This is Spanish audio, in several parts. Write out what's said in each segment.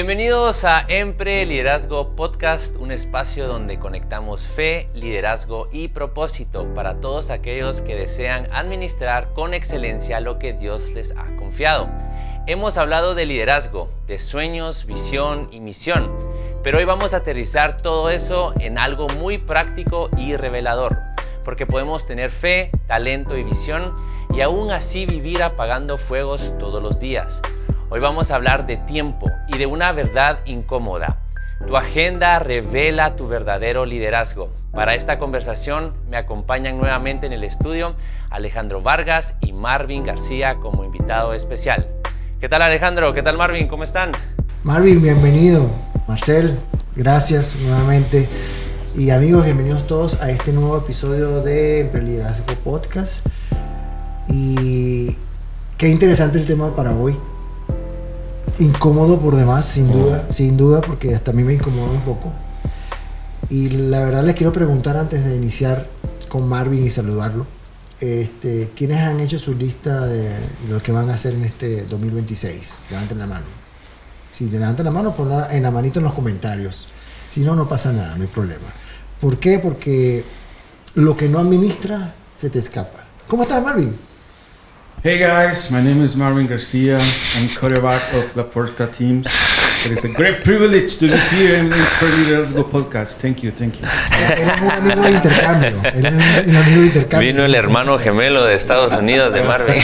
Bienvenidos a Empre Liderazgo Podcast, un espacio donde conectamos fe, liderazgo y propósito para todos aquellos que desean administrar con excelencia lo que Dios les ha confiado. Hemos hablado de liderazgo, de sueños, visión y misión, pero hoy vamos a aterrizar todo eso en algo muy práctico y revelador, porque podemos tener fe, talento y visión y aún así vivir apagando fuegos todos los días. Hoy vamos a hablar de tiempo y de una verdad incómoda. Tu agenda revela tu verdadero liderazgo. Para esta conversación me acompañan nuevamente en el estudio Alejandro Vargas y Marvin García como invitado especial. ¿Qué tal Alejandro? ¿Qué tal Marvin? ¿Cómo están? Marvin, bienvenido. Marcel, gracias nuevamente. Y amigos, bienvenidos todos a este nuevo episodio de Empre Liderazgo Podcast. Y qué interesante el tema para hoy. Incómodo por demás, sin duda, porque hasta a mí me incomoda un poco. Y la verdad les quiero preguntar antes de iniciar con Marvin y saludarlo, ¿quiénes han hecho su lista de lo que van a hacer en este 2026? Levanten la mano. Si levantan la mano, ponla en la manito en los comentarios. Si no, no pasa nada, no hay problema. ¿Por qué? Porque lo que no administra se te escapa. ¿Cómo estás, Marvin? Hey guys, my name is Marvin Garcia. I'm quarterback of La Puerta Teams. It is a great privilege to be here in the Liderazgo Podcast. Thank you. Él es un amigo de intercambio. Vino el hermano gemelo de Estados Unidos de Marvin.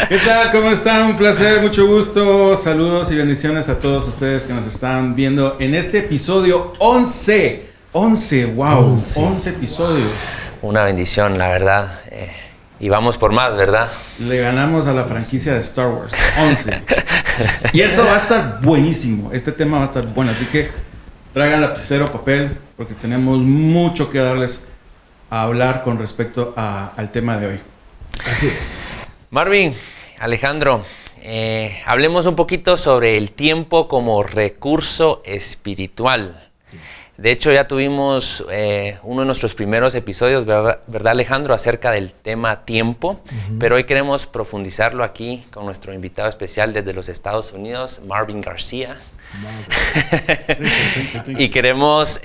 ¿Qué tal? ¿Cómo están? Un placer, mucho gusto. Saludos y bendiciones a todos ustedes que nos están viendo en este episodio 11. 11 episodios. Una bendición, la verdad. Y vamos por más, ¿verdad? Le ganamos a la franquicia de Star Wars. 11. Y esto va a estar buenísimo. Este tema va a estar bueno. Así que traigan lapicero, papel, porque tenemos mucho que darles a hablar con respecto al tema de hoy. Así es. Marvin, Alejandro, hablemos un poquito sobre el tiempo como recurso espiritual. De hecho, ya tuvimos uno de nuestros primeros episodios, ¿verdad Alejandro?, acerca del tema tiempo, pero hoy queremos profundizarlo aquí con nuestro invitado especial desde los Estados Unidos, Marvin García. Y queremos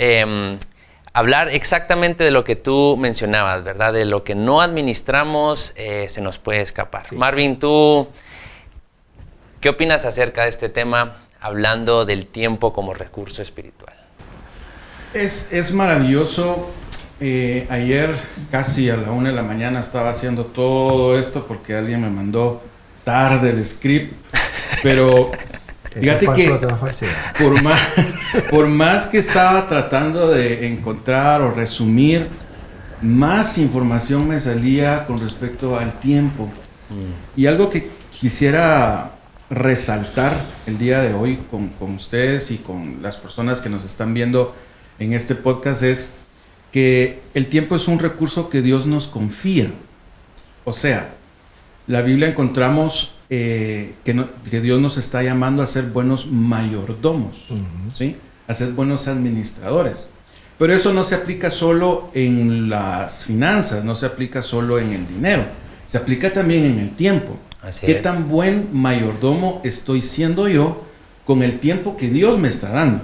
hablar exactamente de lo que tú mencionabas, ¿verdad? De lo que no administramos se nos puede escapar. Sí. Marvin, ¿tú qué opinas acerca de este tema, hablando del tiempo como recurso espiritual? Es maravilloso. Ayer casi a la 1 de la mañana estaba haciendo todo esto porque alguien me mandó tarde el script, pero fíjate que por más que estaba tratando de encontrar o resumir, más información me salía con respecto al tiempo. Y algo que quisiera resaltar el día de hoy con ustedes y con las personas que nos están viendo en este podcast es que el tiempo es un recurso que Dios nos confía. O sea, la Biblia encontramos que Dios nos está llamando a ser buenos mayordomos, ¿sí? A ser buenos administradores. Pero eso no se aplica solo en las finanzas, no se aplica solo en el dinero, se aplica también en el tiempo. ¿Qué tan buen mayordomo estoy siendo yo con el tiempo que Dios me está dando?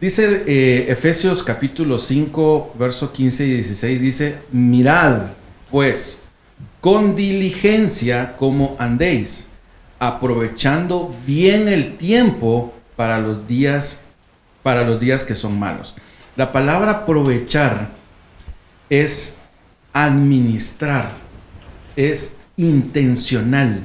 Dice Efesios capítulo 5, verso 15 y 16, dice: mirad, pues, con diligencia cómo andéis, aprovechando bien el tiempo para los días que son malos. La palabra aprovechar es administrar, es intencional.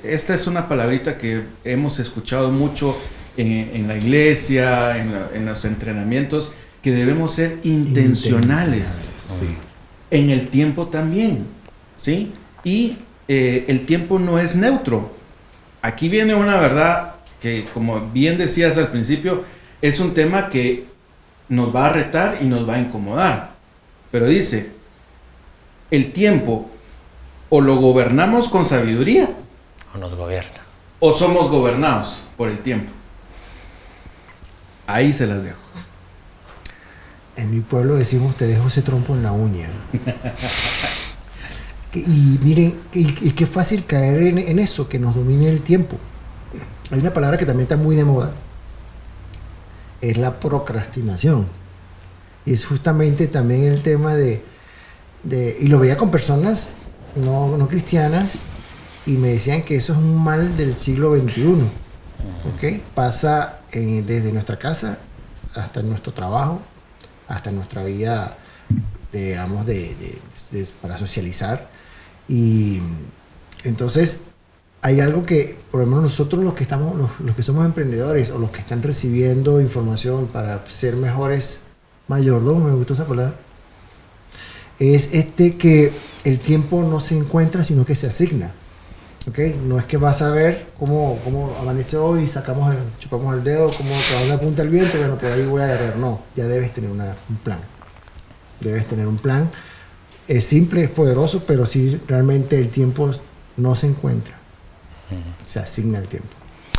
Esta es una palabrita que hemos escuchado mucho en la iglesia, en los entrenamientos, que debemos ser intencionales. Sí. En el tiempo también, ¿sí? Y el tiempo no es neutro. Aquí viene una verdad que, como bien decías al principio, es un tema que nos va a retar y nos va a incomodar. Pero dice, el tiempo o lo gobernamos con sabiduría, o nos gobierna, o somos gobernados por el tiempo. Ahí se las dejo. En mi pueblo decimos: te dejo ese trompo en la uña. Y miren, y qué fácil caer en eso, que nos domine el tiempo. hay una palabra que también está muy de moda, es la procrastinación. Y es justamente también el tema y lo veía con personas no cristianas y me decían que eso es un mal del siglo XXI. ¿Okay? Pasa desde nuestra casa hasta en nuestro trabajo, hasta en nuestra vida, digamos, para socializar. Y entonces hay algo que, por lo menos nosotros los que somos emprendedores o los que están recibiendo información para ser mejores mayordomos, me gustó esa palabra, es que el tiempo no se encuentra, sino que se asigna. ¿Okay? No es que vas a ver cómo amanece hoy y chupamos el dedo, para dónde apunta el viento, bueno, por ahí voy a agarrar. No, ya debes tener un plan. Debes tener un plan. Es simple, es poderoso, pero sí realmente el tiempo no se encuentra. Se asigna el tiempo.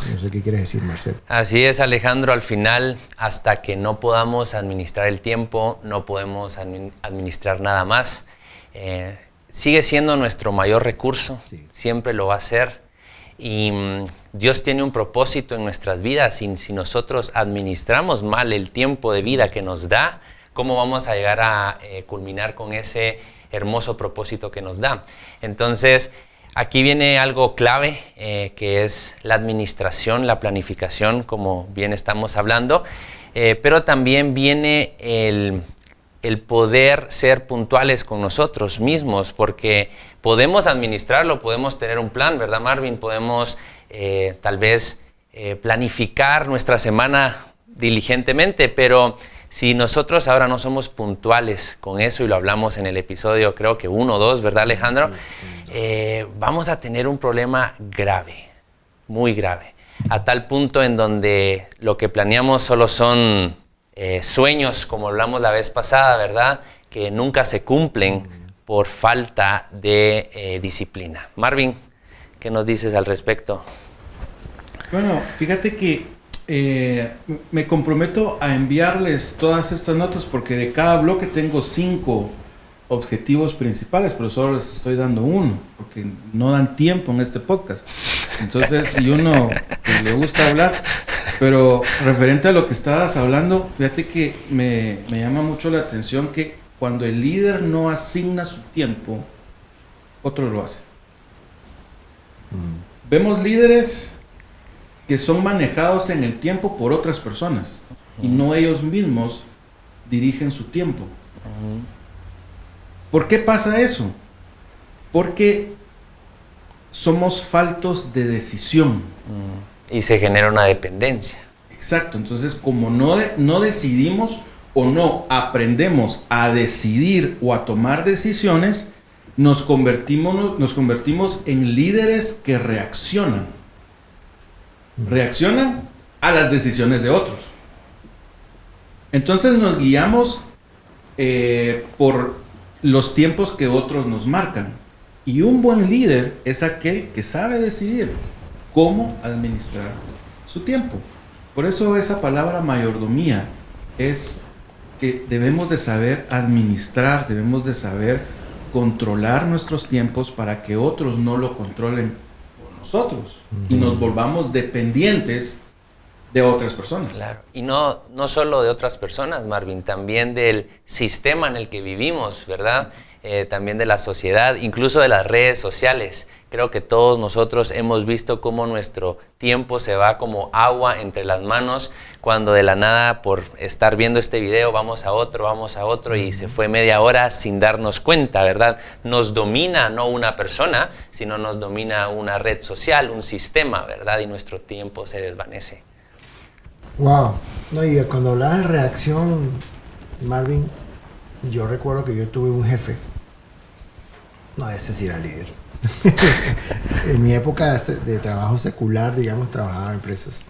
No sé qué quieres decir, Marcel. Así es, Alejandro. Al final, hasta que no podamos administrar el tiempo, no podemos administrar nada más. Sigue siendo nuestro mayor recurso, sí. Siempre lo va a ser. Y Dios tiene un propósito en nuestras vidas. Si nosotros administramos mal el tiempo de vida que nos da, ¿cómo vamos a llegar a culminar con ese hermoso propósito que nos da? Entonces, aquí viene algo clave, que es la administración, la planificación, como bien estamos hablando. Pero también viene el poder ser puntuales con nosotros mismos, porque podemos administrarlo, podemos tener un plan, ¿verdad, Marvin? Podemos tal vez planificar nuestra semana diligentemente, pero si nosotros ahora no somos puntuales con eso, y lo hablamos en el episodio, creo que 1 o 2, ¿verdad, Alejandro? Sí, vamos a tener un problema grave, muy grave, a tal punto en donde lo que planeamos solo son sueños, como hablamos la vez pasada, ¿verdad? Que nunca se cumplen por falta de disciplina. Marvin, ¿qué nos dices al respecto? Bueno, fíjate que me comprometo a enviarles todas estas notas, porque de cada bloque tengo 5 objetivos principales, pero solo les estoy dando 1, porque no dan tiempo en este podcast. Entonces, si uno le gusta hablar, pero referente a lo que estabas hablando, fíjate que me llama mucho la atención que cuando el líder no asigna su tiempo, otro lo hace. Vemos líderes que son manejados en el tiempo por otras personas y no ellos mismos dirigen su tiempo. ¿Por qué pasa eso? Porque somos faltos de decisión. Y se genera una dependencia. Exacto, entonces como no decidimos o no aprendemos a decidir o a tomar decisiones, nos convertimos en líderes que reaccionan a las decisiones de otros. Entonces nos guiamos por los tiempos que otros nos marcan. Y un buen líder es aquel que sabe decidir cómo administrar su tiempo. Por eso esa palabra mayordomía es que debemos de saber administrar, debemos de saber controlar nuestros tiempos para que otros no lo controlen por nosotros y nos volvamos dependientes de otras personas. Claro, y no solo de otras personas, Marvin, también del sistema en el que vivimos, ¿verdad? También de la sociedad, incluso de las redes sociales. Creo que todos nosotros hemos visto cómo nuestro tiempo se va como agua entre las manos, cuando de la nada, por estar viendo este video, vamos a otro y se fue media hora sin darnos cuenta, ¿verdad? Nos domina no una persona, sino nos domina una red social, un sistema, ¿verdad? Y nuestro tiempo se desvanece. Wow. No, y cuando hablabas de reacción, Marvin, yo recuerdo que yo tuve un jefe. No, ese sí era líder. En mi época de trabajo secular, digamos, trabajaba en empresas.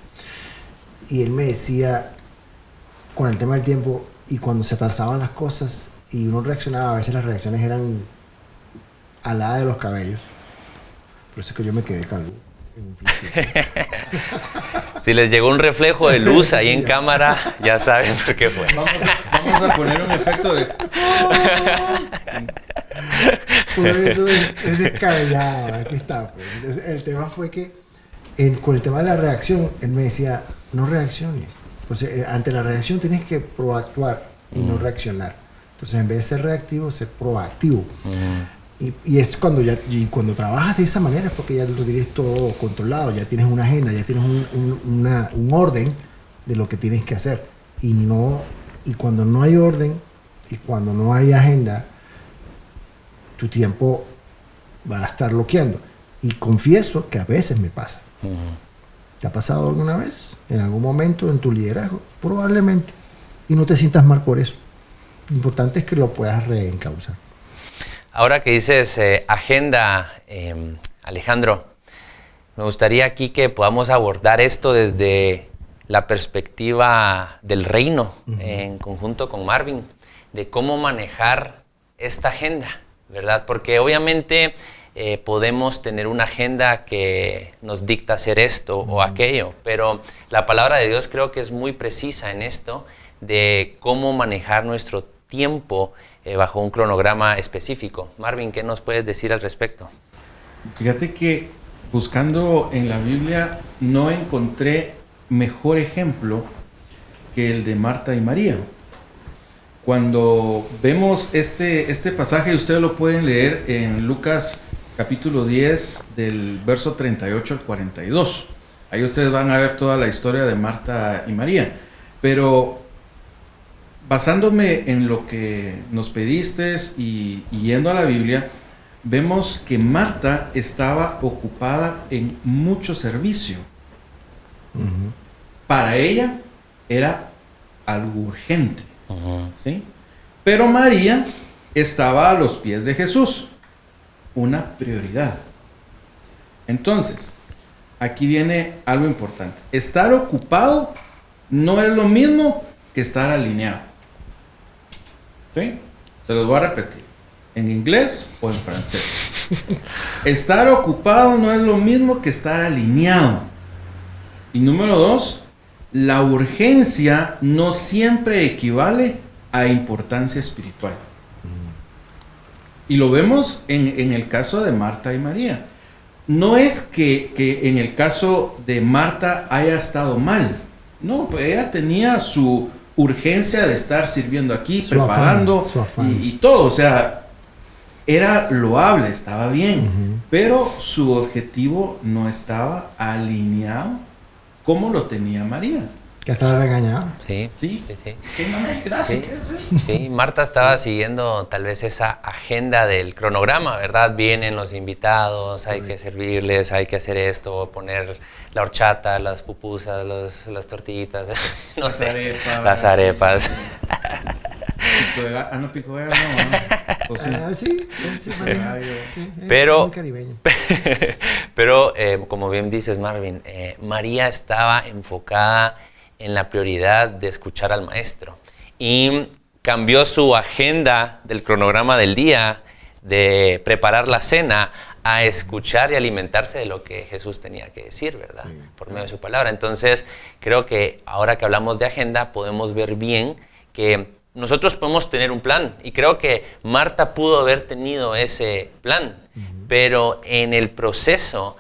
Y él me decía, con el tema del tiempo, y cuando se atrasaban las cosas, y uno reaccionaba, a veces las reacciones eran aladas de los cabellos. Por eso es que yo me quedé calvo. Si les llegó un reflejo de luz ahí en cámara, ya saben por qué fue. Vamos a poner un efecto de... Por eso es descabellado. Aquí está. Pues. Entonces, el tema fue que con el tema de la reacción, él me decía, no reacciones. Entonces, ante la reacción tienes que proactuar y no reaccionar. Entonces, en vez de ser reactivo, ser proactivo. Y es cuando trabajas de esa manera, es porque ya lo tienes todo controlado, ya tienes una agenda, ya tienes un orden de lo que tienes que hacer. Y cuando no hay orden y cuando no hay agenda, tu tiempo va a estar bloqueando. Y confieso que a veces me pasa. ¿Te ha pasado alguna vez? ¿En algún momento en tu liderazgo? Probablemente. Y no te sientas mal por eso. Lo importante es que lo puedas reencauzar. Ahora que dices agenda, Alejandro, me gustaría aquí que podamos abordar esto desde la perspectiva del reino, en conjunto con Marvin, de cómo manejar esta agenda, ¿verdad? Porque obviamente podemos tener una agenda que nos dicta hacer esto o aquello, pero la palabra de Dios creo que es muy precisa en esto de cómo manejar nuestro tiempo bajo un cronograma específico. Marvin, ¿qué nos puedes decir al respecto? Fíjate que buscando en la Biblia no encontré mejor ejemplo que el de Marta y María. Cuando vemos este pasaje, ustedes lo pueden leer en Lucas capítulo 10 del verso 38 al 42. Ahí ustedes van a ver toda la historia de Marta y María. Pero basándome en lo que nos pediste y yendo a la Biblia, vemos que Marta estaba ocupada en mucho servicio. Para ella era algo urgente, ¿sí? Pero María estaba a los pies de Jesús, una prioridad. Entonces, aquí viene algo importante. Estar ocupado no es lo mismo que estar alineado. ¿Sí? Se los voy a repetir. En inglés o en francés. Estar ocupado no es lo mismo que estar alineado. Y número 2, la urgencia no siempre equivale a importancia espiritual. Y lo vemos en el caso de Marta y María. No es que en el caso de Marta haya estado mal. No, pues ella tenía su urgencia de estar sirviendo aquí, su preparando afán. Y todo. O sea, era loable, estaba bien. Pero su objetivo no estaba alineado como lo tenía María. Que hasta la regañaba. Sí. Sí. Sí, Marta estaba siguiendo tal vez esa agenda del cronograma, ¿verdad? Vienen los invitados, hay que servirles, hay que hacer esto, poner la horchata, las pupusas, las tortillitas, no sé, las arepas. Pico de gallo, no. Sí. Pero como bien dices, Marvin, María estaba enfocada en la prioridad de escuchar al maestro y cambió su agenda del cronograma del día de preparar la cena a escuchar y alimentarse de lo que Jesús tenía que decir, ¿verdad? Sí, por medio de su palabra. Entonces, creo que ahora que hablamos de agenda podemos ver bien que nosotros podemos tener un plan y creo que Marta pudo haber tenido ese plan, pero en el proceso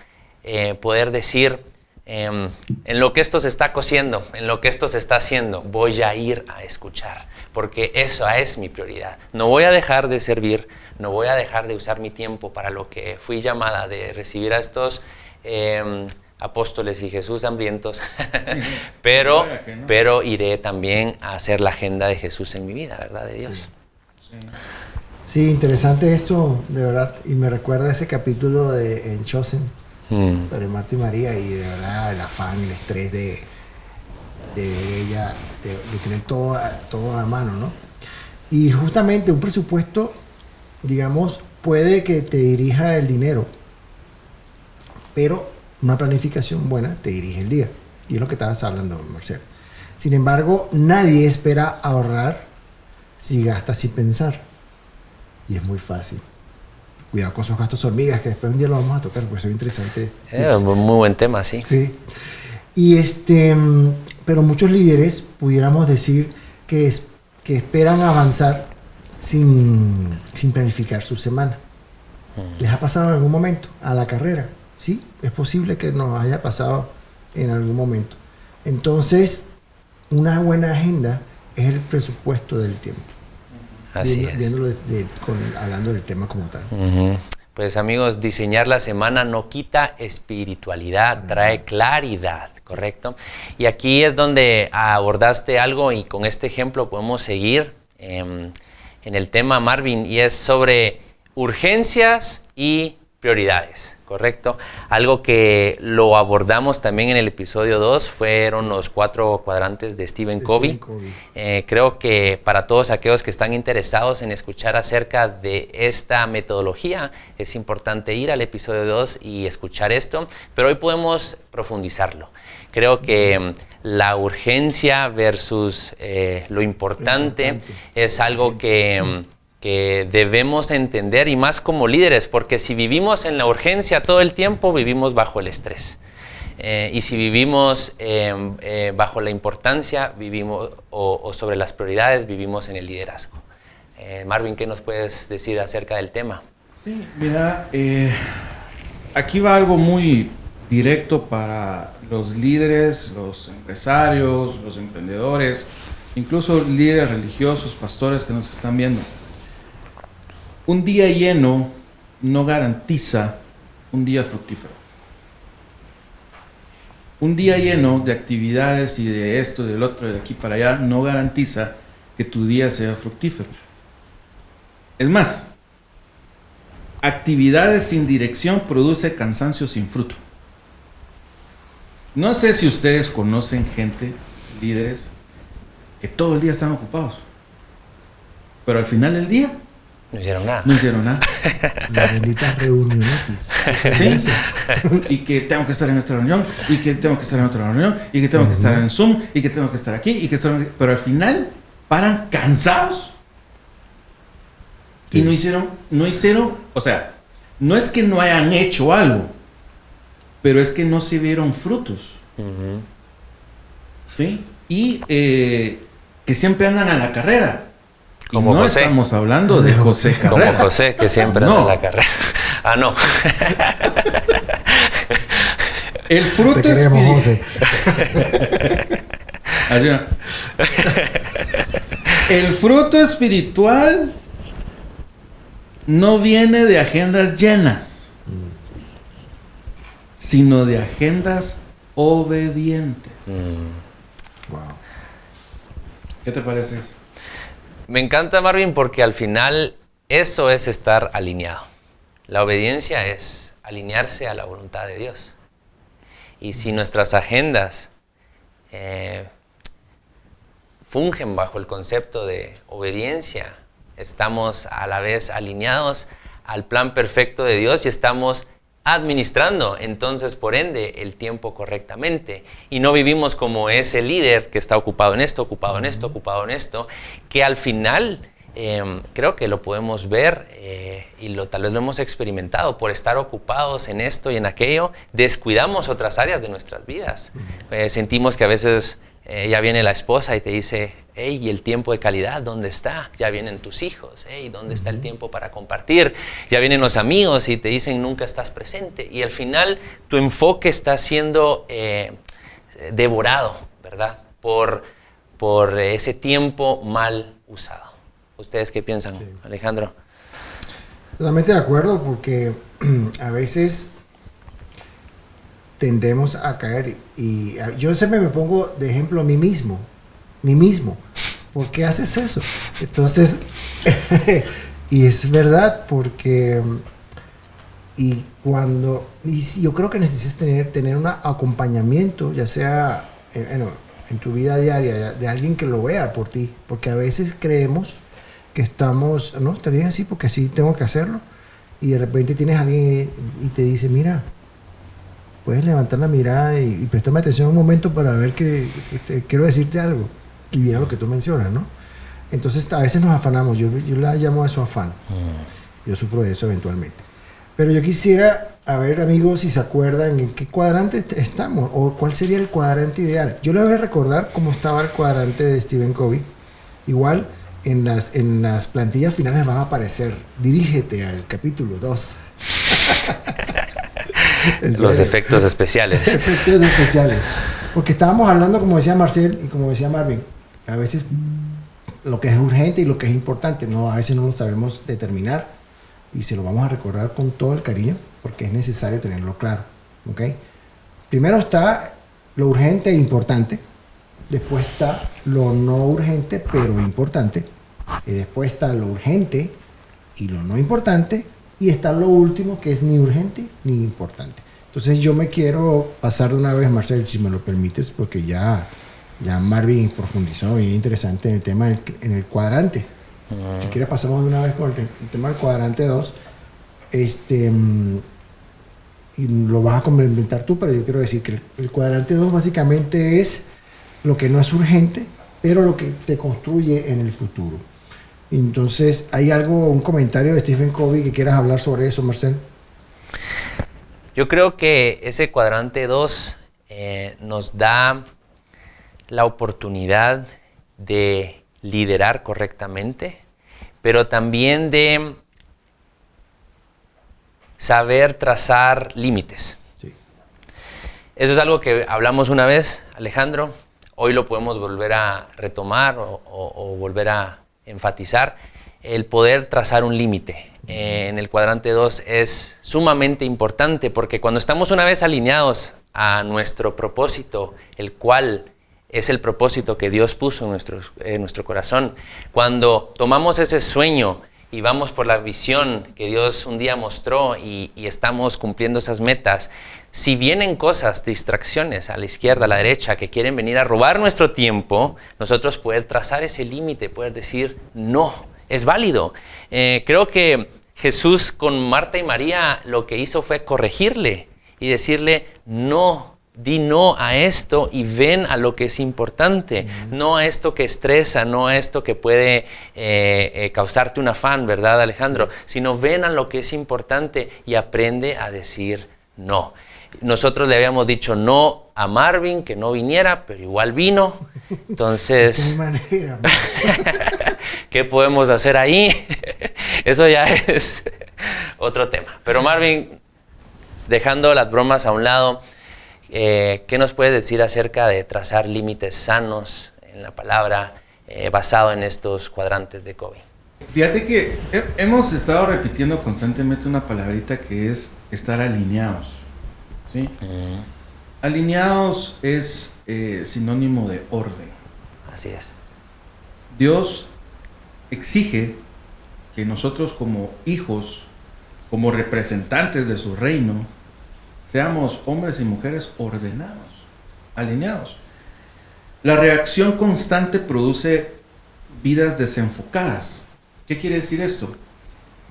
poder decir, en lo que esto se está cociendo, en lo que esto se está haciendo, voy a ir a escuchar, porque esa es mi prioridad. No voy a dejar de servir, no voy a dejar de usar mi tiempo para lo que fui llamada, de recibir a estos apóstoles y Jesús hambrientos, pero iré también a hacer la agenda de Jesús en mi vida, ¿verdad? De Dios. Sí, interesante esto, de verdad, y me recuerda ese capítulo en Chosen, sobre Marta y María, y de verdad el afán, el estrés de ver ella, de tener todo a mano, ¿no? Y justamente un presupuesto, digamos, puede que te dirija el dinero, pero una planificación buena te dirige el día, y es lo que estabas hablando, Marcelo. Sin embargo, nadie espera ahorrar si gasta sin pensar, y es muy fácil. Cuidado con esos gastos hormigas, que después un día lo vamos a tocar, porque es interesante. Muy buen tema, sí. Sí. Y pero muchos líderes pudiéramos decir que esperan avanzar sin planificar su semana. ¿Les ha pasado en algún momento a la carrera? Sí, es posible que nos haya pasado en algún momento. Entonces, una buena agenda es el presupuesto del tiempo. Así es. Viéndolo hablando del tema como tal. Uh-huh. Pues amigos, diseñar la semana no quita espiritualidad, trae claridad, ¿correcto? Y aquí es donde abordaste algo y con este ejemplo podemos seguir en el tema, Marvin, y es sobre urgencias y prioridades, ¿correcto? Algo que lo abordamos también en el episodio 2 fueron los 4 cuadrantes de Stephen Covey. Creo que para todos aquellos que están interesados en escuchar acerca de esta metodología, es importante ir al episodio 2 y escuchar esto, pero hoy podemos profundizarlo. Creo que la urgencia versus lo importante es algo que debemos entender, y más como líderes, porque si vivimos en la urgencia todo el tiempo, vivimos bajo el estrés. Y si vivimos bajo la importancia, vivimos o sobre las prioridades, vivimos en el liderazgo. Marvin, ¿qué nos puedes decir acerca del tema? Sí, mira, aquí va algo muy directo para los líderes, los empresarios, los emprendedores, incluso líderes religiosos, pastores que nos están viendo. Un día lleno no garantiza un día fructífero. Un día lleno de actividades y de esto, del otro, de aquí para allá, no garantiza que tu día sea fructífero. Es más, actividades sin dirección produce cansancio sin fruto. No sé si ustedes conocen gente, líderes, que todo el día están ocupados, pero al final del día no hicieron nada. No hicieron nada. Las benditas reuniones. Sí. Y que tengo que estar en esta reunión, y que tengo que estar en otra reunión, y que tengo que estar en Zoom, y que tengo que estar aquí, y que pero al final paran cansados. Sí. Y no hicieron, o sea, no es que no hayan hecho algo, pero es que no se vieron frutos. Uh-huh. ¿Sí? Y que siempre andan a la carrera. Como no José. Estamos hablando de José Carrera. Como José, que siempre anda en la carrera. Ah, no. El fruto espiritual. El fruto espiritual no viene de agendas llenas, sino de agendas obedientes. Wow. ¿Qué te parece eso? Me encanta, Marvin, porque al final eso es estar alineado. La obediencia es alinearse a la voluntad de Dios. Y si nuestras agendas fungen bajo el concepto de obediencia, estamos a la vez alineados al plan perfecto de Dios y estamos administrando, entonces, por ende, el tiempo correctamente. Y no vivimos como ese líder que está ocupado en esto, ocupado en esto, ocupado en esto, que al final creo que lo podemos ver y tal vez lo hemos experimentado. Por estar ocupados en esto y en aquello, descuidamos otras áreas de nuestras vidas. Sentimos que a veces ya viene la esposa y te dice: hey, ¿y el tiempo de calidad dónde está? Ya vienen tus hijos, hey, ¿dónde está el tiempo para compartir? Ya vienen los amigos y te dicen: nunca estás presente. Y al final tu enfoque está siendo devorado, ¿verdad? Por ese tiempo mal usado. ¿Ustedes qué piensan, sí, Alejandro? Totalmente de acuerdo, porque a veces tendemos a caer, y yo siempre me pongo de ejemplo a mí mismo. ¿Por qué haces eso? Entonces, y es verdad, porque yo creo que necesitas tener un acompañamiento, ya sea en tu vida diaria, de alguien que lo vea por ti, porque a veces creemos que no, está bien así porque así tengo que hacerlo, y de repente tienes a alguien y te dice: mira, puedes levantar la mirada y prestarme atención un momento para ver que quiero decirte algo. Y mira lo que tú mencionas, ¿no? Entonces a veces nos afanamos. Yo la llamo a eso afán. Yo sufro de eso eventualmente. Pero yo quisiera, a ver, amigos, si se acuerdan en qué cuadrante estamos o cuál sería el cuadrante ideal. Yo les voy a recordar cómo estaba el cuadrante de Stephen Covey. Igual en las plantillas finales van a aparecer. Dirígete al capítulo 2. Los efectos especiales. Efectos especiales. Porque estábamos hablando, como decía Marcel y como decía Marvin, a veces lo que es urgente y lo que es importante, a veces no lo sabemos determinar y se lo vamos a recordar con todo el cariño porque es necesario tenerlo claro. ¿Okay? Primero está lo urgente e importante, después está lo no urgente pero importante, y después está lo urgente y lo no importante, y está lo último que es ni urgente ni importante. Entonces yo me quiero pasar de una vez, Marcel, si me lo permites, porque ya Marvin profundizó bien interesante en el tema en el cuadrante. Si quieres pasamos de una vez con el tema del cuadrante 2. Y lo vas a complementar tú, pero yo quiero decir que el cuadrante 2 básicamente es lo que no es urgente, pero lo que te construye en el futuro. Entonces, ¿hay un comentario de Stephen Covey que quieras hablar sobre eso, Marcel? Yo creo que ese cuadrante 2 nos da la oportunidad de liderar correctamente, pero también de saber trazar límites. Sí. Eso es algo que hablamos una vez, Alejandro. Hoy lo podemos volver a retomar o volver a enfatizar. El poder trazar un límite en el cuadrante 2 es sumamente importante porque cuando estamos una vez alineados a nuestro propósito, el cual es el propósito que Dios puso en nuestro corazón, cuando tomamos ese sueño y vamos por la visión que Dios un día mostró y estamos cumpliendo esas metas, si vienen cosas, distracciones a la izquierda, a la derecha, que quieren venir a robar nuestro tiempo, nosotros poder trazar ese límite, poder decir no, es válido. Creo que Jesús con Marta y María lo que hizo fue corregirle y decirle no. Di no a esto y ven a lo que es importante, no a esto que estresa, no a esto que puede causarte un afán, ¿verdad, Alejandro? Sino ven a lo que es importante y aprende a decir no. Nosotros le habíamos dicho no a Marvin, que no viniera, pero igual vino. Entonces, ¿de qué manera? ¿qué podemos hacer ahí? Eso ya es otro tema. Pero Marvin, dejando las bromas a un lado, ¿qué nos puedes decir acerca de trazar límites sanos en la palabra basado en estos cuadrantes de Covey? Fíjate que hemos estado repitiendo constantemente una palabrita que es estar alineados, ¿sí? Alineados es sinónimo de orden. Así es. Dios exige que nosotros como hijos, como representantes de su reino, seamos hombres y mujeres ordenados, alineados. La reacción constante produce vidas desenfocadas. ¿Qué quiere decir esto?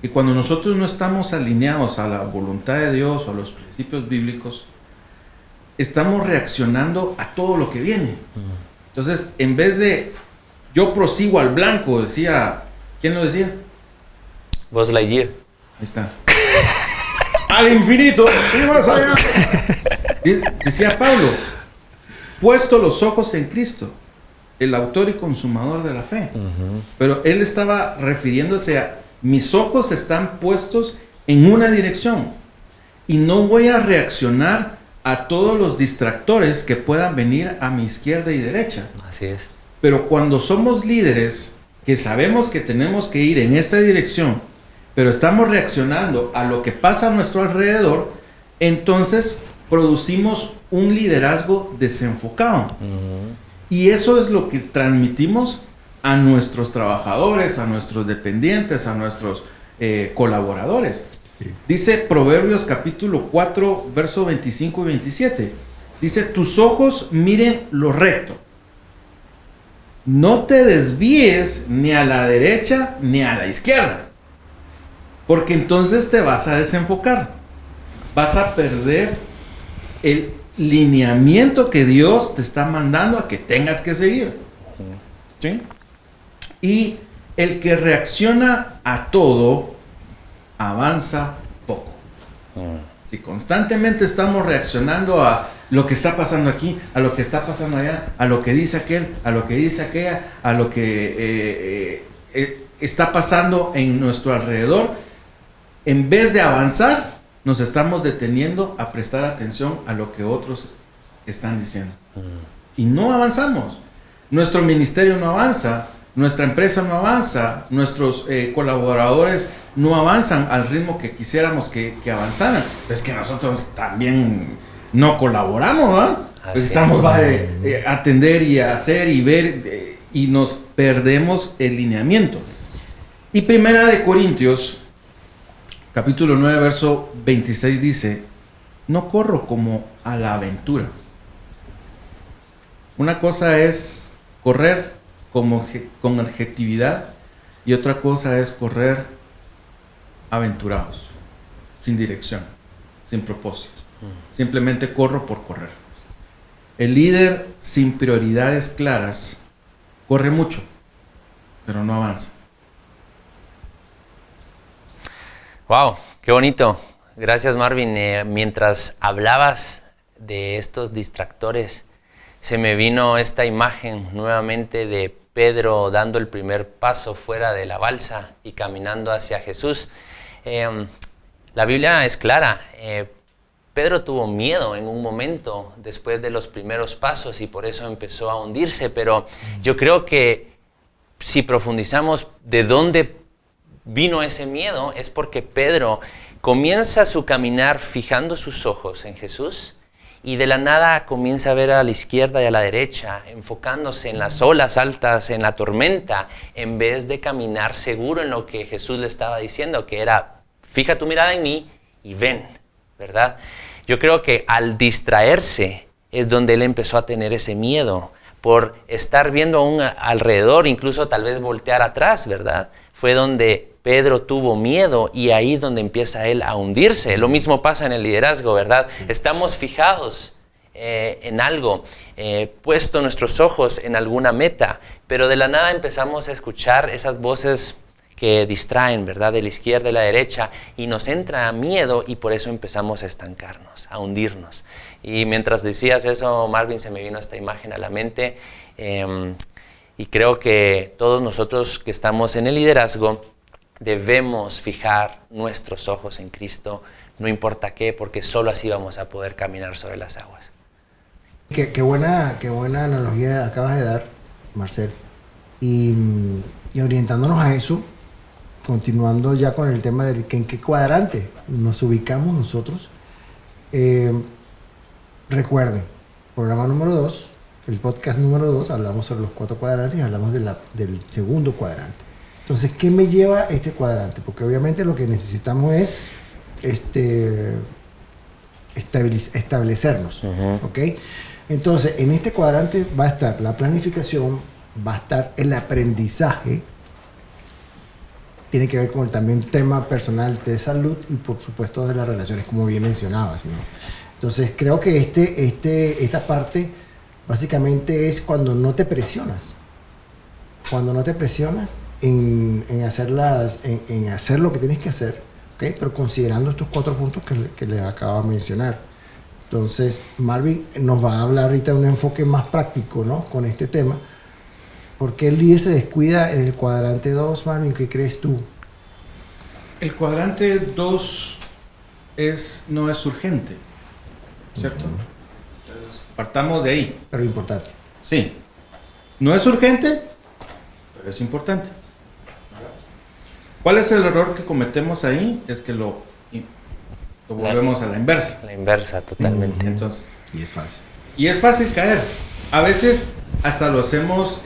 Que cuando nosotros no estamos alineados a la voluntad de Dios o a los principios bíblicos, estamos reaccionando a todo lo que viene. Entonces, en vez de yo prosigo al blanco, decía, ¿quién lo decía? Buzz Lightyear. Ahí está. Al infinito y más allá. Decía Pablo, puesto los ojos en Cristo, el autor y consumador de la fe. Pero él estaba refiriéndose a mis ojos están puestos en una dirección y no voy a reaccionar a todos los distractores que puedan venir a mi izquierda y derecha. Así es. Pero cuando somos líderes que sabemos que tenemos que ir en esta dirección, pero estamos reaccionando a lo que pasa a nuestro alrededor, entonces producimos un liderazgo desenfocado. Y eso es lo que transmitimos a nuestros trabajadores, a nuestros dependientes, a nuestros colaboradores. Sí. Dice Proverbios capítulo 4, verso 25 y 27. Dice, tus ojos miren lo recto. No te desvíes ni a la derecha ni a la izquierda. Porque entonces te vas a desenfocar. Vas a perder el lineamiento que Dios te está mandando a que tengas que seguir. ¿Sí? Y el que reacciona a todo, avanza poco. Si constantemente estamos reaccionando a lo que está pasando aquí, a lo que está pasando allá, a lo que dice aquel, a lo que dice aquella, a lo que está pasando en nuestro alrededor, en vez de avanzar, nos estamos deteniendo a prestar atención a lo que otros están diciendo. Y no avanzamos. Nuestro ministerio no avanza, nuestra empresa no avanza, nuestros colaboradores no avanzan al ritmo que quisiéramos que avanzaran. Es que nosotros también no colaboramos, ¿no? Estamos a atender y a hacer y ver y nos perdemos el lineamiento. Y Primera de Corintios, capítulo 9, verso 26 dice: no corro como a la aventura. Una cosa es correr con objetividad y otra cosa es correr aventurados, sin dirección, sin propósito. Simplemente corro por correr. El líder sin prioridades claras corre mucho, pero no avanza. Wow, qué bonito. Gracias, Marvin. Mientras hablabas de estos distractores, se me vino esta imagen nuevamente de Pedro dando el primer paso fuera de la balsa y caminando hacia Jesús. La Biblia es clara. Pedro tuvo miedo en un momento después de los primeros pasos y por eso empezó a hundirse. Pero yo creo que si profundizamos de dónde vino ese miedo, es porque Pedro comienza su caminar fijando sus ojos en Jesús. Y de la nada comienza a ver a la izquierda y a la derecha, enfocándose en las olas altas, en la tormenta, en vez de caminar seguro en lo que Jesús le estaba diciendo, que era, fija tu mirada en mí y ven, ¿verdad? Yo creo que al distraerse es donde él empezó a tener ese miedo, por estar viendo aún alrededor, incluso tal vez voltear atrás, ¿verdad? Fue donde Pedro tuvo miedo y ahí es donde empieza él a hundirse. Lo mismo pasa en el liderazgo, ¿verdad? Sí. Estamos fijados en algo, puesto nuestros ojos en alguna meta, pero de la nada empezamos a escuchar esas voces que distraen, ¿verdad? De la izquierda y la derecha, y nos entra miedo y por eso empezamos a estancarnos, a hundirnos. Y mientras decías eso, Marvin, se me vino esta imagen a la mente, y creo que todos nosotros que estamos en el liderazgo debemos fijar nuestros ojos en Cristo, no importa qué, porque solo así vamos a poder caminar sobre las aguas. Qué buena analogía acabas de dar, Marcel. Y orientándonos a eso, continuando ya con el tema de en qué cuadrante nos ubicamos nosotros. Recuerden, programa número 2, el podcast número 2, hablamos sobre los 4 cuadrantes y hablamos del segundo cuadrante. Entonces, ¿qué me lleva a este cuadrante? Porque obviamente lo que necesitamos es establecernos, ¿ok? Entonces, en este cuadrante va a estar la planificación, va a estar el aprendizaje, tiene que ver con también tema personal de salud y por supuesto de las relaciones, como bien mencionabas, ¿no? Entonces, creo que esta parte básicamente es cuando no te presionas. Cuando no te presionas en hacer lo que tienes que hacer, ¿okay? Pero considerando estos 4 puntos que les acabo de mencionar. Entonces, Marvin nos va a hablar ahorita de un enfoque más práctico, ¿no? Con este tema. ¿Por qué el líder se descuida en el cuadrante 2, Marvin? ¿Qué crees tú? El cuadrante 2 no es urgente, ¿cierto? Entonces, partamos de ahí. Pero importante. Sí. No es urgente, pero es importante. ¿Cuál es el error que cometemos ahí? Es que lo volvemos a la inversa. La inversa, totalmente. Entonces, y es fácil. Y es fácil caer. A veces hasta lo hacemos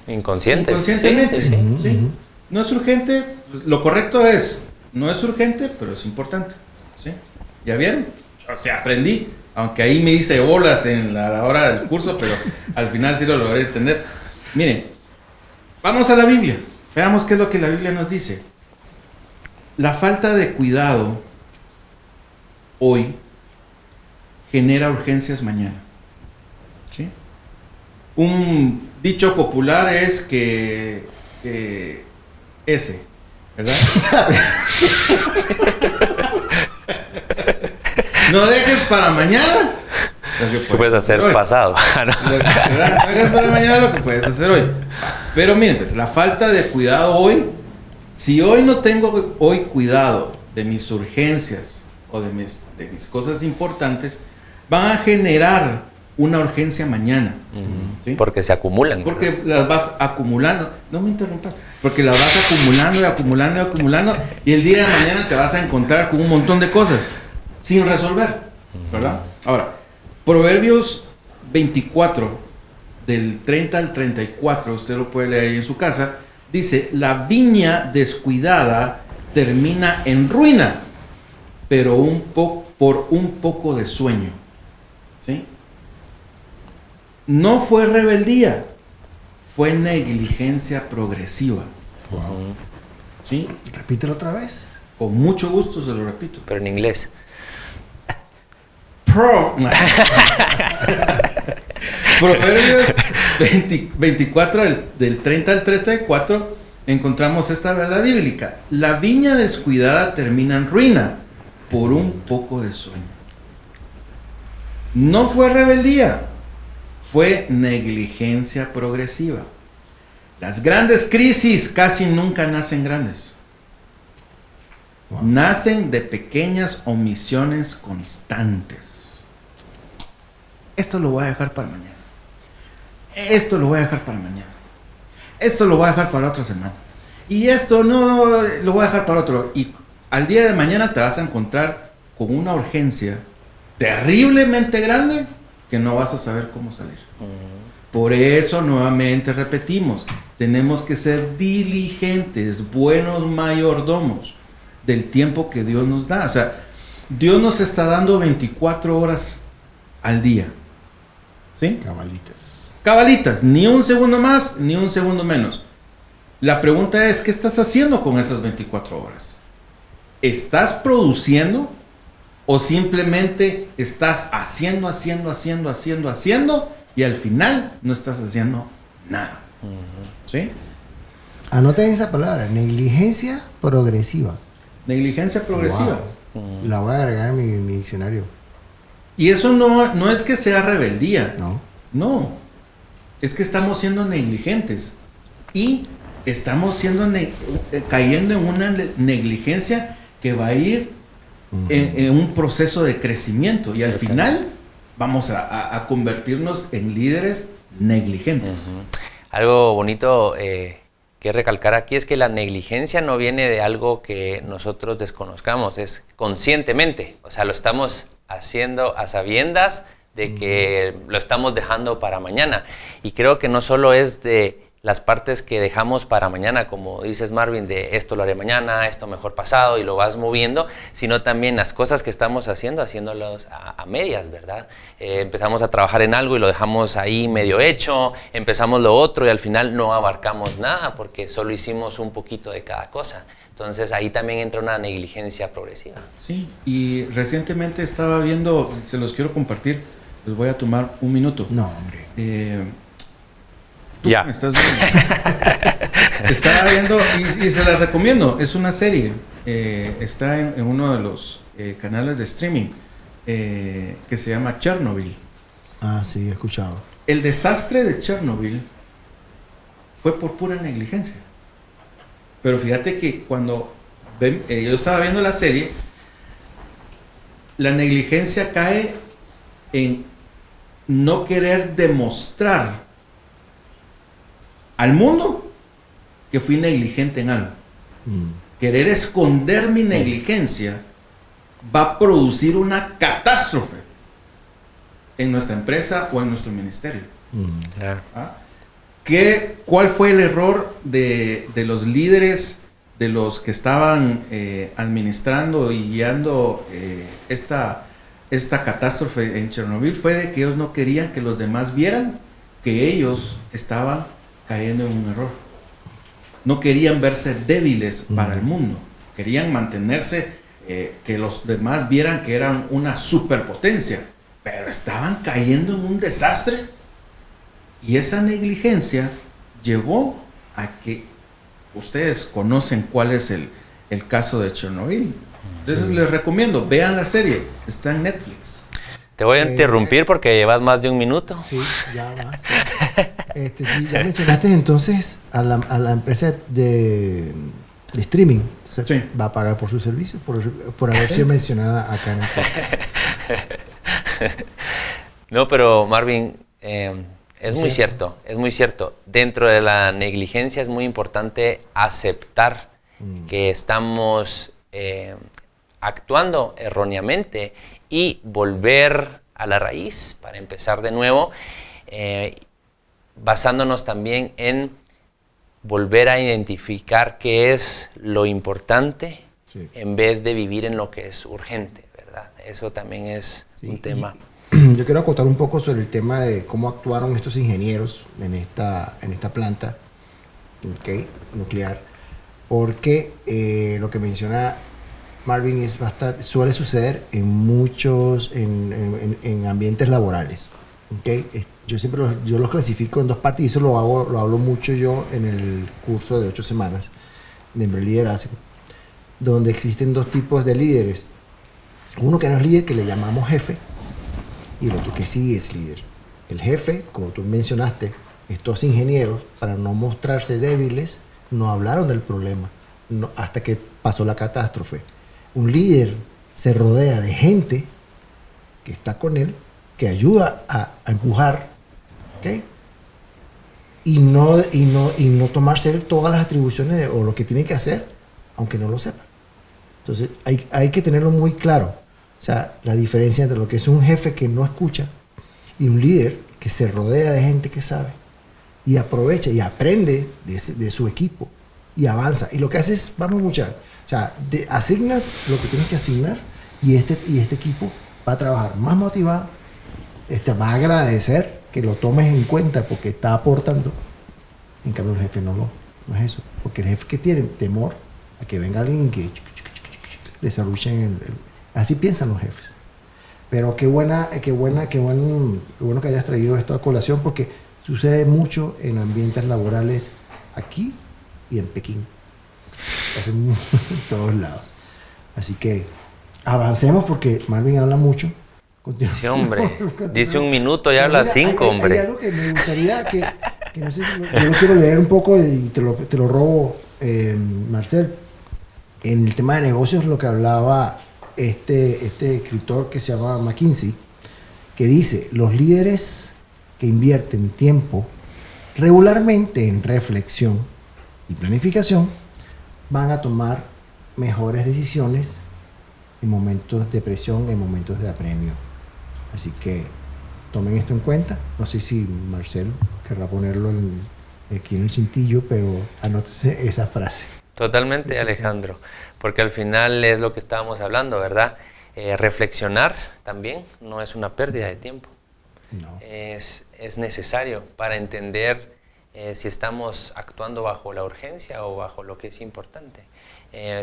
inconscientemente. Sí. No es urgente. Lo correcto es, no es urgente, pero es importante. ¿Sí? ¿Ya vieron? O sea, aprendí. Aunque ahí me hice bolas en la hora del curso, pero al final sí lo logré entender. Miren, vamos a la Biblia. Veamos qué es lo que la Biblia nos dice. La falta de cuidado hoy genera urgencias mañana. ¿Sí? Un dicho popular es que ¿verdad? No dejes para mañana lo que puedes hacer hoy. Pasado. No dejes para mañana lo que puedes hacer hoy. Pero miren, pues, la falta de cuidado hoy, si hoy no tengo cuidado de mis urgencias o de mis cosas importantes van a generar una urgencia mañana. ¿Sí? Porque se acumulan. Porque las vas acumulando. No me interrumpas. Porque las vas acumulando y acumulando y acumulando. Y el día de mañana te vas a encontrar con un montón de cosas sin resolver. ¿Verdad? Ahora, Proverbios 24, del 30 al 34, usted lo puede leer ahí en su casa, dice: la viña descuidada termina en ruina, pero por un poco de sueño. ¿Sí? No fue rebeldía, fue negligencia progresiva. Wow. ¿Sí? Repítelo otra vez. Con mucho gusto se lo repito. Pero en inglés. Proverbios 24, del 30 al 34, encontramos esta verdad bíblica. La viña descuidada termina en ruina por un poco de sueño. No fue rebeldía, fue negligencia progresiva. Las grandes crisis casi nunca nacen grandes. Wow. Nacen de pequeñas omisiones constantes. Esto lo voy a dejar para mañana. Esto lo voy a dejar para mañana. Esto lo voy a dejar para otra semana. Y esto no, lo voy a dejar para otro. Y al día de mañana te vas a encontrar con una urgencia terriblemente grande que no vas a saber cómo salir. Por eso nuevamente repetimos, tenemos que ser diligentes, buenos mayordomos del tiempo que Dios nos da. O sea, Dios nos está dando 24 horas al día. ¿Sí? Cabalitas, ni un segundo más, ni un segundo menos. La pregunta es, ¿qué estás haciendo con esas 24 horas? ¿Estás produciendo o simplemente estás haciendo y al final no estás haciendo nada? ¿Sí? Anoten esa palabra, negligencia progresiva. Negligencia progresiva. Wow. La voy a agregar en mi diccionario. Y eso no es que sea rebeldía. No. Es que estamos siendo negligentes. Y estamos cayendo en una negligencia que va a ir en un proceso de crecimiento. Y al final vamos a convertirnos en líderes negligentes. Algo bonito que recalcar aquí es que la negligencia no viene de algo que nosotros desconozcamos, es conscientemente. O sea, lo estamos haciendo a sabiendas de que lo estamos dejando para mañana. Y creo que no solo es de las partes que dejamos para mañana, como dices Marvin, de esto lo haré mañana, esto mejor pasado, y lo vas moviendo, sino también las cosas que estamos haciéndolos a medias, ¿verdad? Empezamos a trabajar en algo y lo dejamos ahí medio hecho, empezamos lo otro y al final no abarcamos nada porque solo hicimos un poquito de cada cosa. Entonces ahí también entra una negligencia progresiva. Sí, y recientemente estaba viendo, se los quiero compartir, les voy a tomar un minuto. No, hombre. ¿Tú ya me estás viendo? Estaba viendo y se las recomiendo, es una serie, está en uno de los canales de streaming que se llama Chernobyl. Ah, sí, he escuchado. El desastre de Chernobyl fue por pura negligencia. Pero fíjate que cuando yo estaba viendo la serie, la negligencia cae en no querer demostrar al mundo que fui negligente en algo. Querer esconder mi negligencia va a producir una catástrofe en nuestra empresa o en nuestro ministerio. Claro. ¿Ah? ¿Cuál fue el error de los líderes, de los que estaban administrando y guiando esta catástrofe en Chernobyl? Fue de que ellos no querían que los demás vieran que ellos estaban cayendo en un error. No querían verse débiles para el mundo. Querían mantenerse, que los demás vieran que eran una superpotencia. Pero estaban cayendo en un desastre. Y esa negligencia llevó a que ustedes conocen cuál es el caso de Chernobyl. Entonces les recomiendo, vean la serie, está en Netflix. Te voy a interrumpir porque llevas más de un minuto. Sí, ya más. Sí, ya mencionaste entonces a la empresa de de streaming. Entonces, Sí. va a pagar por su servicio, por haber sido mencionada acá en el podcast. No, pero Marvin, es muy cierto, es muy cierto. Dentro de la negligencia es muy importante aceptar que estamos actuando erróneamente y volver a la raíz para empezar de nuevo, basándonos también en volver a identificar qué es lo importante en vez de vivir en lo que es urgente, ¿verdad? Eso también es un tema. Yo quiero acotar un poco sobre el tema de cómo actuaron estos ingenieros en esta planta, ¿okay?, nuclear, porque lo que menciona Marvin es suele suceder en muchos en ambientes laborales, ¿okay? Yo siempre los clasifico en dos partes, y eso lo hablo mucho yo en el curso de 8 semanas de liderazgo, donde existen dos tipos de líderes. Uno que no es líder, que le llamamos jefe, y el otro que sí es líder. El jefe, como tú mencionaste, estos ingenieros, para no mostrarse débiles, no hablaron del problema hasta que pasó la catástrofe. Un líder se rodea de gente que está con él, que ayuda a empujar, ¿okay?, y no tomarse él todas las atribuciones o lo que tiene que hacer, aunque no lo sepa. Entonces hay que tenerlo muy claro. O sea, la diferencia entre lo que es un jefe que no escucha y un líder que se rodea de gente que sabe y aprovecha y aprende de su equipo y avanza. Y lo que hace es, vamos muchachos, o sea, asignas lo que tienes que asignar, y este equipo va a trabajar más motivado, va a agradecer que lo tomes en cuenta porque está aportando. En cambio, el jefe no es eso, porque el jefe que tiene temor a que venga alguien y que les arruchen así piensan los jefes. Pero qué bueno que hayas traído esto a colación, porque sucede mucho en ambientes laborales aquí y en Pekín. Pasa en todos lados. Así que avancemos, porque Marvin habla mucho. Sí, hombre. Dice 1 minuto y habla 5, hombre. Hay algo que me gustaría que no sé si yo lo quiero leer un poco y te lo robo, Marcel. En el tema de negocios, lo que hablaba este escritor que se llama McKinsey, que dice: los líderes que invierten tiempo regularmente en reflexión y planificación van a tomar mejores decisiones en momentos de presión, en momentos de apremio. Así que tomen esto en cuenta. No sé si Marcel querrá ponerlo aquí en el cintillo, pero anótese esa frase. Totalmente, Alejandro, porque al final es lo que estábamos hablando, ¿verdad? Reflexionar también no es una pérdida de tiempo. No. Es necesario para entender si estamos actuando bajo la urgencia o bajo lo que es importante.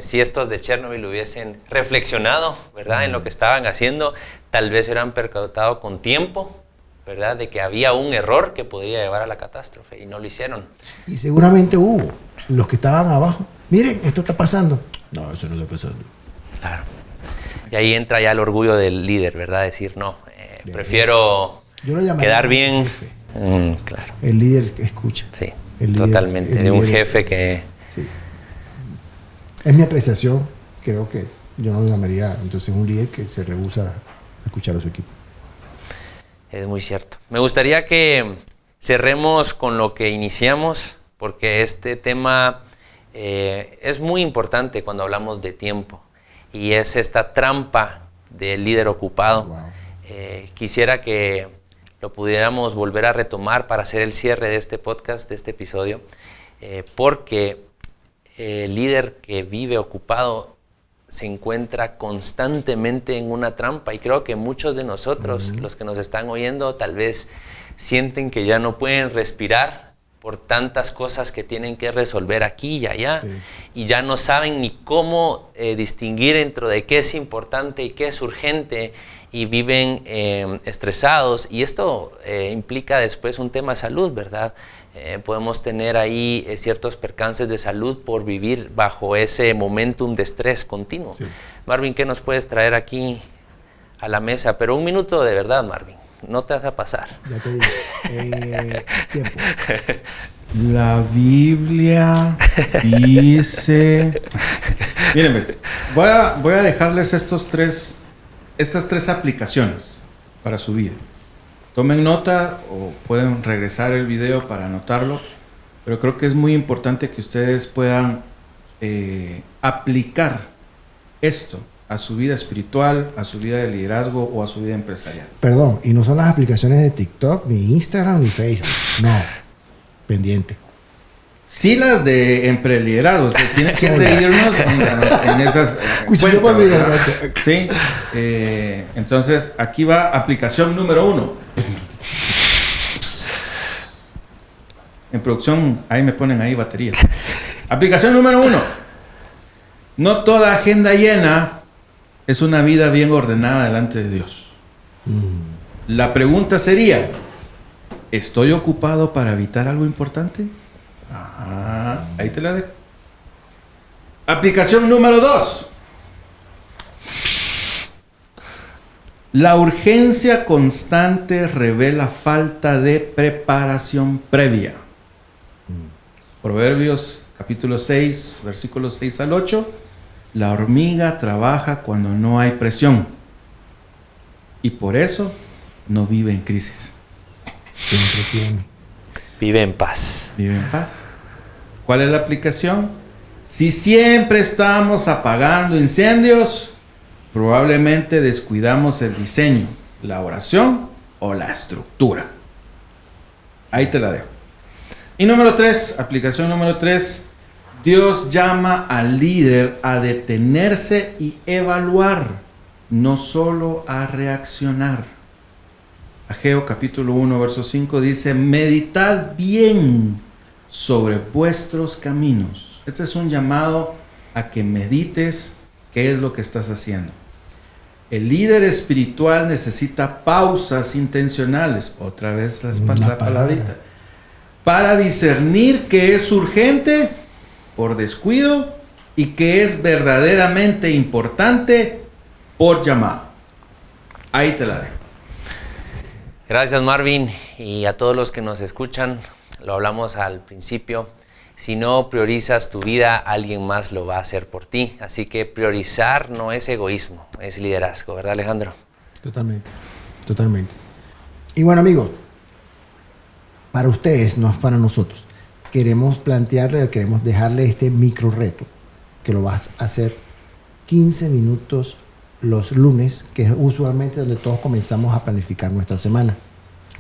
Si estos de Chernobyl hubiesen reflexionado, ¿verdad?, en lo que estaban haciendo, tal vez hubieran percatado con tiempo, ¿verdad?, de que había un error que podría llevar a la catástrofe, y no lo hicieron. Y seguramente hubo los que estaban abajo. Miren, esto está pasando. No, eso no está pasando. Claro. Y ahí entra ya el orgullo del líder, ¿verdad? Decir, no, prefiero quedar bien. Claro. El líder que escucha. Sí, el líder, totalmente. De un jefe que... Sí. Es mi apreciación. Creo que yo no lo llamaría entonces un líder que se rehúsa a escuchar a su equipo. Es muy cierto. Me gustaría que cerremos con lo que iniciamos, porque este tema es muy importante cuando hablamos de tiempo, y es esta trampa del líder ocupado. Wow. Quisiera que lo pudiéramos volver a retomar para hacer el cierre de este podcast, de este episodio, porque el líder que vive ocupado se encuentra constantemente en una trampa, y creo que muchos de nosotros, los que nos están oyendo, tal vez sienten que ya no pueden respirar por tantas cosas que tienen que resolver aquí y allá, y ya no saben ni cómo distinguir entre qué es importante y qué es urgente, y viven estresados, y esto implica después un tema de salud, ¿verdad? Podemos tener ahí ciertos percances de salud por vivir bajo ese momentum de estrés continuo. Sí. Marvin, ¿qué nos puedes traer aquí a la mesa? Pero 1 minuto de verdad, Marvin. No te vas a pasar. Ya te digo. Tiempo. La Biblia dice... Miren, pues, voy a dejarles estas tres aplicaciones para su vida. Tomen nota o pueden regresar el video para anotarlo, pero creo que es muy importante que ustedes puedan aplicar esto a su vida espiritual, a su vida de liderazgo o a su vida empresarial. Perdón, y no son las aplicaciones de TikTok, ni Instagram, ni Facebook. No, pendiente. Sí, las de empreliderazgo. O sea, tienen que seguirnos en esas cuentas, ¿verdad? Sí. Entonces, aquí va aplicación número 1. En producción, ahí me ponen ahí baterías. Aplicación número 1. No toda agenda llena es una vida bien ordenada delante de Dios. La pregunta sería, ¿estoy ocupado para evitar algo importante? Ajá, ahí te la dejo. Aplicación número 2. La urgencia constante revela falta de preparación previa. Proverbios capítulo 6, versículos 6 al 8. La hormiga trabaja cuando no hay presión y por eso no vive en crisis. Siempre tiene. Vive en paz. Vive en paz. ¿Cuál es la aplicación? Si siempre estamos apagando incendios, probablemente descuidamos el diseño, la oración o la estructura. Ahí te la dejo. Y número 3, aplicación número 3. Dios llama al líder a detenerse y evaluar, no solo a reaccionar. Ageo capítulo 1, verso 5 dice, meditad bien sobre vuestros caminos. Este es un llamado a que medites qué es lo que estás haciendo. El líder espiritual necesita pausas intencionales, otra vez la palabrita, para discernir qué es urgente por descuido y qué es verdaderamente importante por llamado. Ahí te la dejo. Gracias, Marvin, y a todos los que nos escuchan. Lo hablamos al principio. Si no priorizas tu vida, alguien más lo va a hacer por ti. Así que priorizar no es egoísmo, es liderazgo, ¿verdad, Alejandro? Totalmente, totalmente. Y bueno, amigos, para ustedes, no es para nosotros. Queremos plantearle, queremos dejarle este micro reto, que lo vas a hacer 15 minutos los lunes, que es usualmente donde todos comenzamos a planificar nuestra semana.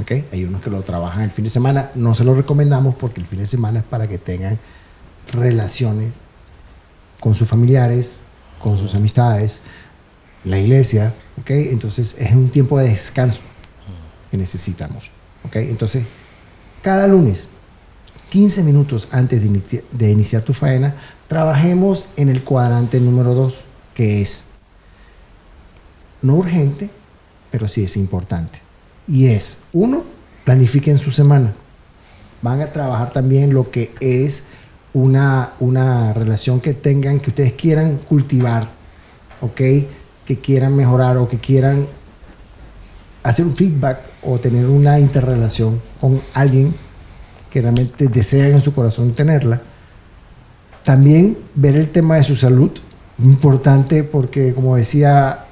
¿Okay? Hay unos que lo trabajan el fin de semana, no se lo recomendamos porque el fin de semana es para que tengan relaciones con sus familiares, con sus amistades, la iglesia, ¿okay? Entonces es un tiempo de descanso que necesitamos, ¿okay? Entonces, cada lunes, 15 minutos antes de iniciar tu faena, trabajemos en el cuadrante número 2, que es no urgente, pero sí es importante. Y es, 1, planifiquen su semana. Van a trabajar también lo que es una relación que tengan, que ustedes quieran cultivar, ¿ok? Que quieran mejorar o que quieran hacer un feedback o tener una interrelación con alguien que realmente desean en su corazón tenerla. También ver el tema de su salud, importante porque, como decía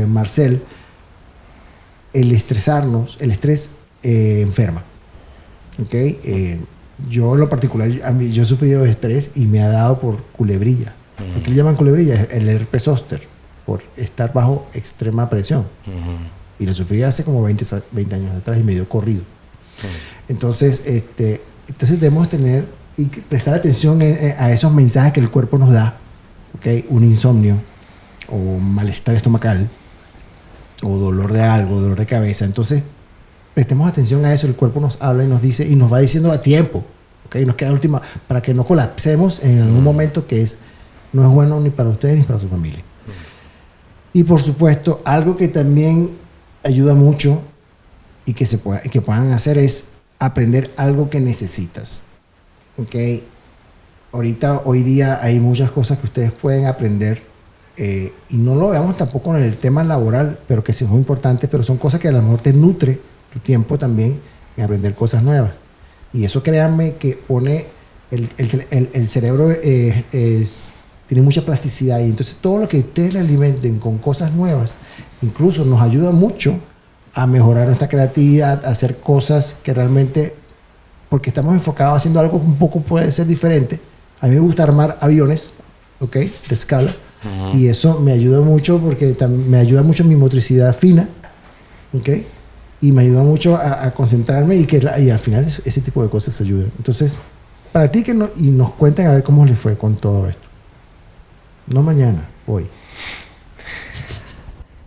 Marcel, el estresarnos, el estrés enferma. ¿Okay? Yo en lo particular, yo he sufrido de estrés y me ha dado por culebrilla. ¿Por qué le llaman culebrilla? El herpes zóster, por estar bajo extrema presión. Y lo sufrí hace como 20 años atrás y me dio corrido. Entonces debemos tener y prestar atención a esos mensajes que el cuerpo nos da. ¿Okay? Un insomnio o malestar estomacal o dolor de algo, dolor de cabeza. Entonces, prestemos atención a eso. El cuerpo nos habla y nos dice y nos va diciendo a tiempo. ¿Okay? Nos queda última para que no colapsemos en algún momento que no es bueno ni para ustedes ni para su familia. Y por supuesto, algo que también ayuda mucho y que puedan hacer es aprender algo que necesitas. ¿Okay? Hoy día hay muchas cosas que ustedes pueden aprender y no lo veamos tampoco en el tema laboral, pero que sí es muy importante, pero son cosas que a lo mejor te nutre tu tiempo también en aprender cosas nuevas. Y eso, créanme, que pone el cerebro tiene mucha plasticidad, y entonces todo lo que ustedes le alimenten con cosas nuevas, incluso nos ayuda mucho a mejorar nuestra creatividad, a hacer cosas que realmente, porque estamos enfocados haciendo algo que un poco puede ser diferente. A mí me gusta armar aviones, ¿ok? De escala. Uh-huh. Y eso me ayuda mucho porque me ayuda mucho mi motricidad fina, ¿ok? Y me ayuda mucho a concentrarme y al final ese tipo de cosas ayudan. Entonces, para ti y nos cuenten a ver cómo les fue con todo esto. No mañana, hoy.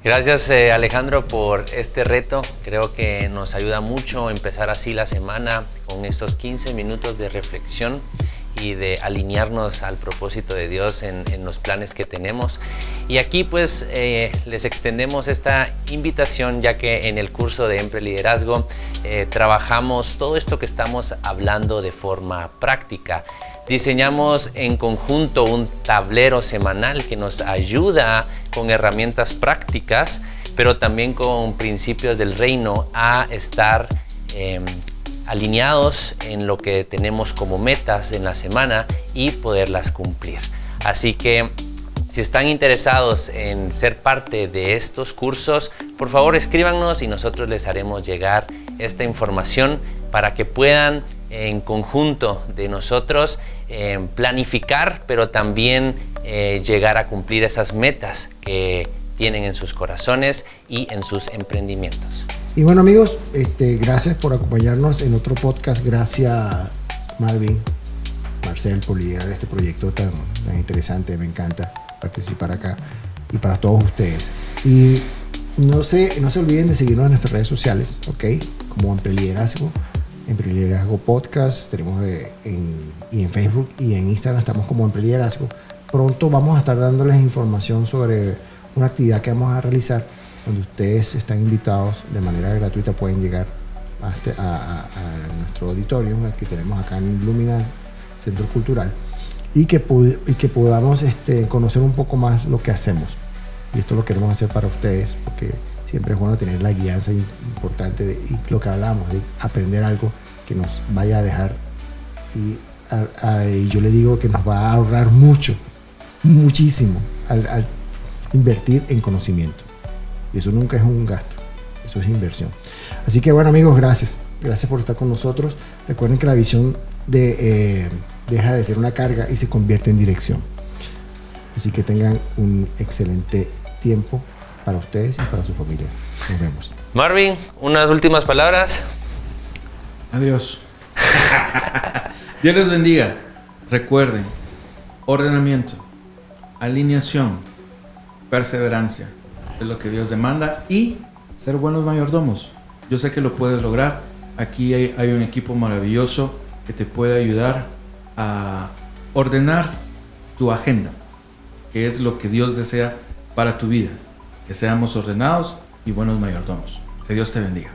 Gracias Alejandro por este reto. Creo que nos ayuda mucho empezar así la semana con estos 15 minutos de reflexión y de alinearnos al propósito de Dios en los planes que tenemos. Y aquí pues les extendemos esta invitación, ya que en el curso de Empreliderazgo trabajamos todo esto que estamos hablando de forma práctica. Diseñamos en conjunto un tablero semanal que nos ayuda con herramientas prácticas, pero también con principios del reino a estar alineados en lo que tenemos como metas en la semana y poderlas cumplir. Así que si están interesados en ser parte de estos cursos, por favor escríbanos y nosotros les haremos llegar esta información para que puedan en conjunto de nosotros planificar, pero también llegar a cumplir esas metas que tienen en sus corazones y en sus emprendimientos. Y bueno, amigos, gracias por acompañarnos en otro podcast. Gracias Marvin, Marcel, por liderar este proyecto tan interesante. Me encanta participar acá, y para todos ustedes. Y no se olviden de seguirnos en nuestras redes sociales, ¿ok? Como Empreliderazgo Podcast. Tenemos en Facebook y en Instagram estamos como Empreliderazgo. Pronto vamos a estar dándoles información sobre una actividad que vamos a realizar, donde ustedes están invitados de manera gratuita. Pueden llegar a nuestro auditorio que tenemos acá en Lumina Centro Cultural, y que podamos conocer un poco más lo que hacemos. Y esto lo queremos hacer para ustedes, porque siempre es bueno tener la guianza importante y lo que hablamos, de aprender algo que nos vaya a dejar. Y yo le digo que nos va a ahorrar muchísimo al invertir en conocimiento. Y eso nunca es un gasto, eso es inversión. Así que bueno, amigos, gracias por estar con nosotros. Recuerden que la visión deja de ser una carga y se convierte en dirección. Así que tengan un excelente tiempo para ustedes y para su familia. Nos vemos. Marvin, unas últimas palabras. Adiós. Dios les bendiga. Recuerden, ordenamiento, alineación, perseverancia es lo que Dios demanda, y ser buenos mayordomos. Yo sé que lo puedes lograr. Aquí hay un equipo maravilloso que te puede ayudar a ordenar tu agenda, que es lo que Dios desea para tu vida, que seamos ordenados y buenos mayordomos. Que Dios te bendiga.